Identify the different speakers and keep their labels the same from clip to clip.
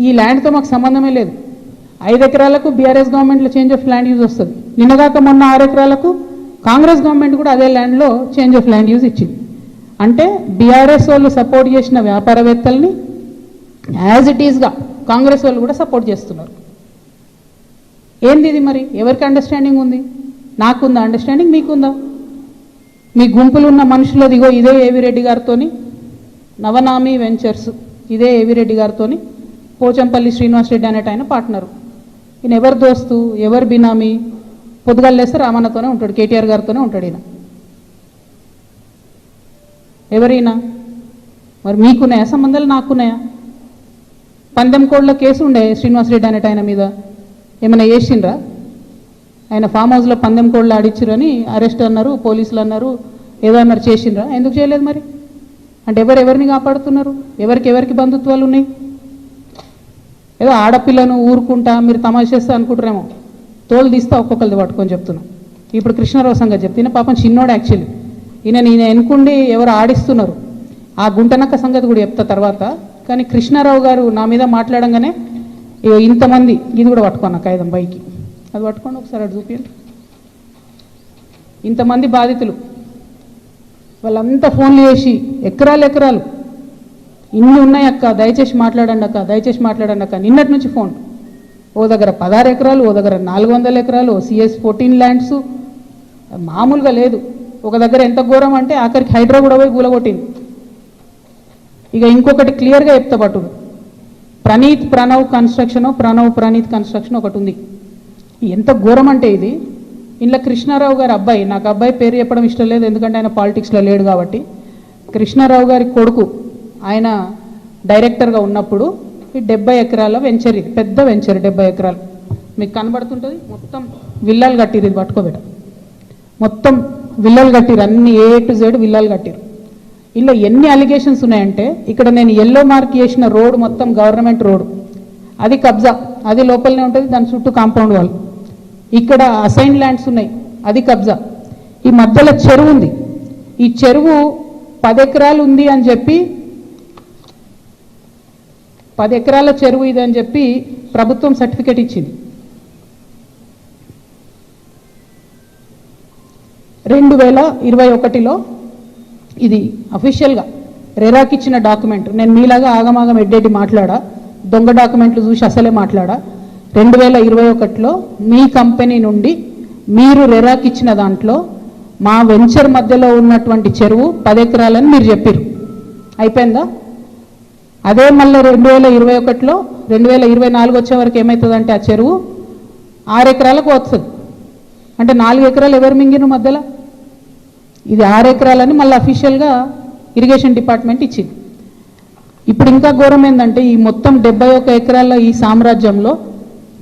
Speaker 1: ఈ ల్యాండ్తో మాకు సంబంధమే లేదు. 5 ఎకరాలకు బీఆర్ఎస్ గవర్నమెంట్లో చేంజ్ ఆఫ్ ల్యాండ్ యూజ్ వస్తుంది. నిన్నగాక మొన్న 6 ఎకరాలకు కాంగ్రెస్ గవర్నమెంట్ కూడా అదే ల్యాండ్లో చేంజ్ ఆఫ్ ల్యాండ్ యూజ్ ఇచ్చింది. అంటే బీఆర్ఎస్ వాళ్ళు సపోర్ట్ చేసిన వ్యాపారవేత్తల్ని యాజ్ ఇట్ ఈస్గా కాంగ్రెస్ వాళ్ళు కూడా సపోర్ట్ చేస్తున్నారు. ఏంది ఇది మరి? ఎవరికి అండర్స్టాండింగ్ ఉంది? నాకుందా అండర్స్టాండింగ్? మీకుందా? మీ గుంపులు ఉన్న మనుషులది ఇగో ఇదే ఏవిరెడ్డి గారితోని నవనామి వెంచర్స్, ఇదే ఏవిరెడ్డి గారితోని పోచంపల్లి శ్రీనివాసరెడ్డి అనేట ఆయన పార్ట్నరు. ఈయన ఎవరు దోస్తు, ఎవరు బినామీ? పొద్దుగల్లేస్తే రామన్నతోనే ఉంటాడు, కేటీఆర్ గారితోనే ఉంటాడు ఈయన. ఎవరైనా మరి మీకున్నాయా సంబంధాలు? నాకున్నాయా? పందెం కోడ్ల కేసు ఉండే శ్రీనివాసరెడ్డి అనేట ఆయన మీద, ఏమైనా చేసిండ్రా? ఆయన ఫామ్ హౌస్లో పందెం కోడ్లు ఆడిచ్చిరని అరెస్ట్ అన్నారు, పోలీసులు అన్నారు, ఏదో అన్నారు, చేసిండ్రా? ఎందుకు చేయలేదు మరి? అంటే ఎవరిని కాపాడుతున్నారు? ఎవరికి బంధుత్వాలు ఉన్నాయి? ఏదో ఆడపిల్లను ఊరుకుంటా మీరు తమాషా చేస్తా అనుకుంటారేమో, తోలు తీస్తా ఒక్కొక్కరిది పట్టుకొని చెప్తున్నా. ఇప్పుడు కృష్ణారావు సంగతి చెప్తున్నా. పాపం చిన్నోడు యాక్చువల్లీ, ఈయన ఎన్నుకుండి ఎవరు ఆడిస్తున్నారు, ఆ గుంటనక్క సంగతి కూడా చెప్తా తర్వాత. కానీ కృష్ణారావు గారు నా మీద మాట్లాడంగానే ఇంతమంది, ఇది కూడా పట్టుకున్నా కాగితం పైకి, అది పట్టుకోండి ఒకసారి, అటు చూపించండి. ఇంతమంది బాధితులు వాళ్ళంతా ఫోన్లు చేసి ఎకరాలు ఇన్ని ఉన్నాయి అక్క, దయచేసి మాట్లాడండి అక్క, దయచేసి మాట్లాడండి అక్క. నిన్నటి నుంచి ఫోన్, ఓ దగ్గర 16 ఎకరాలు, ఓ దగ్గర 400 ఎకరాలు, CS 14 ల్యాండ్స్, మామూలుగా లేదు. ఒక దగ్గర ఎంత ఘోరం అంటే ఆఖరికి హైడ్రా కూడా పోయి కూలగొట్టింది. ఇక ఇంకొకటి క్లియర్గా చెప్తా పట్టు, ప్రణవ్ ప్రణీత్ కన్స్ట్రక్షన్ ఒకటి ఉంది. ఎంత ఘోరం అంటే ఇది, ఇంట్లో కృష్ణారావు గారి అబ్బాయి, నాకు అబ్బాయి పేరు చెప్పడం ఇష్టం లేదు ఎందుకంటే ఆయన పాలిటిక్స్లో లేడు కాబట్టి, కృష్ణారావు గారి కొడుకు ఆయన డైరెక్టర్గా ఉన్నప్పుడు ఈ 70 ఎకరాల వెంచర్, ఇది పెద్ద వెంచర్, 70 ఎకరాలు మీకు కనబడుతుంటుంది. మొత్తం విల్లాలు కట్టిరు, ఇది పట్టుకోబెట్ట, మొత్తం విల్లాలు కట్టిరు, అన్ని A to Z విల్లాలు కట్టిరు. ఇలా ఎన్ని అలిగేషన్స్ ఉన్నాయంటే, ఇక్కడ నేను ఎల్లో మార్క్ చేసిన రోడ్ మొత్తం గవర్నమెంట్ రోడ్, అది కబ్జా, అది లోపలనే ఉంటుంది, దాని చుట్టూ కాంపౌండ్ వాల్. ఇక్కడ అసైన్ ల్యాండ్స్ ఉన్నాయి, అది కబ్జా. ఈ మధ్యలో చెరువు ఉంది, ఈ చెరువు 10 ఎకరాలు ఉంది అని చెప్పి, 10 ఎకరాల చెరువు ఇది అని చెప్పి ప్రభుత్వం సర్టిఫికేట్ ఇచ్చింది. 2021లో ఇది అఫీషియల్గా రెరాకి ఇచ్చిన డాక్యుమెంట్. నేను మీలాగా ఆగమాగం ఎడ్డెడ్డి మాట్లాడా, దొంగ డాక్యుమెంట్లు చూసి అసలే మాట్లాడా. 2021లో మీ కంపెనీ నుండి మీరు రెరాకి ఇచ్చిన దాంట్లో మా వెంచర్ మధ్యలో ఉన్నటువంటి చెరువు 10 ఎకరాలని మీరు చెప్పారు. అయిపోయిందా? అదే మళ్ళీ 2021లో 2024 వచ్చే వరకు ఏమవుతుందంటే ఆ చెరువు 6 ఎకరాలకు వస్తుంది. అంటే 4 ఎకరాలు ఎవరు మింగిన మధ్యలో? ఇది 6 ఎకరాలని మళ్ళీ అఫీషియల్గా ఇరిగేషన్ డిపార్ట్మెంట్ ఇచ్చింది. ఇప్పుడు ఇంకా ఘోరం ఏంటంటే, ఈ మొత్తం 71 ఎకరాల ఈ సామ్రాజ్యంలో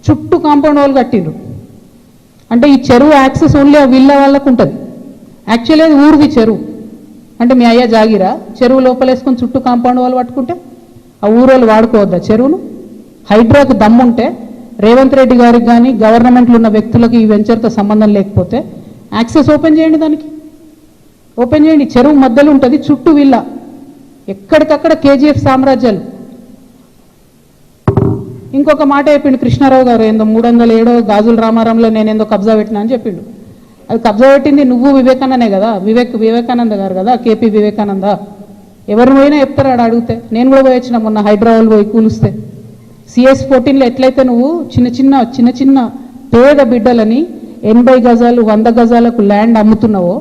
Speaker 1: చుట్టూ కాంపౌండ్ వాల్ కట్టిండ్రు. అంటే ఈ చెరువు యాక్సెస్ ఓన్లీ ఆ విల్లా వాళ్ళకు ఉంటుంది. యాక్చువల్లీ అది ఊరిది చెరువు, అంటే మీ అయ్యా జాగిరా, చెరువు లోపలేసుకొని చుట్టూ కాంపౌండ్ వాల్ పట్టుకుంటే ఆ ఊరోళ్ళు వాడుకోవద్దా చెరువును? హైడ్రాకు దమ్ముంటే రేవంత్ రెడ్డి గారికి కానీ గవర్నమెంట్లో ఉన్న వ్యక్తులకు ఈ వెంచర్తో సంబంధం లేకపోతే యాక్సెస్ ఓపెన్ చేయండి, దానికి ఓపెన్ చేయండి. చెరువు మధ్యలో ఉంటుంది, చుట్టూ విల్లా, ఎక్కడికక్కడ KGF సామ్రాజ్యాలు. ఇంకొక మాట చెప్పిండు కృష్ణారావు గారు, ఏందో 307 గాజుల రామారంలో నేనేందో కబ్జా పెట్టినా అని చెప్పిండు. అది కబ్జా పెట్టింది నువ్వు వివేకానందే కదా, వివేకానంద గారు కదా, KP వివేకానంద. ఎవరు పోయినా చెప్తారు ఆడ అడిగితే. నేను కూడా పోయి వచ్చిన మొన్న హైదరాబాద్ పోయి కూలిస్తే. CS 14లో ఎట్లయితే నువ్వు చిన్న చిన్న పేద బిడ్డలని 80 గజాలు 100 గజాలకు ల్యాండ్ అమ్ముతున్నావో,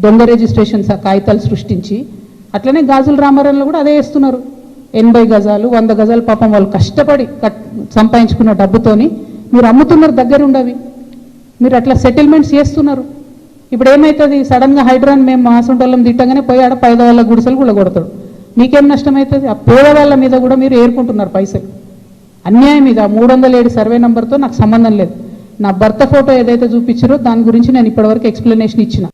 Speaker 1: దొంగ రిజిస్ట్రేషన్స్ ఆ కాగితాలు సృష్టించి, అట్లనే గాజుల రామారంలో కూడా అదే చేస్తున్నారు. 80 గజాలు 100 గజాలు పాపం వాళ్ళు కష్టపడి సంపాదించుకున్న డబ్బుతోని మీరు అమ్ముతున్నారు, దగ్గర ఉండవి మీరు అట్లా సెటిల్మెంట్స్ చేస్తున్నారు. ఇప్పుడు ఏమవుతుంది, సడన్గా హైడ్రాన్ మేము మాసంటోళ్ళం తిట్టగానే పోయి ఆడ పేదవాళ్ళ గుడిసెలు కూడా కొడతాడు. మీకేం నష్టం అవుతుంది? ఆ పేదవాళ్ళ మీద కూడా మీరు ఏరుకుంటున్నారు పైసలు. అన్యాయం ఇది. 307 సర్వే నెంబర్తో నాకు సంబంధం లేదు. నా భర్త ఫోటో ఏదైతే చూపించారో దాని గురించి నేను ఇప్పటివరకు ఎక్స్ప్లెనేషన్ ఇచ్చిన.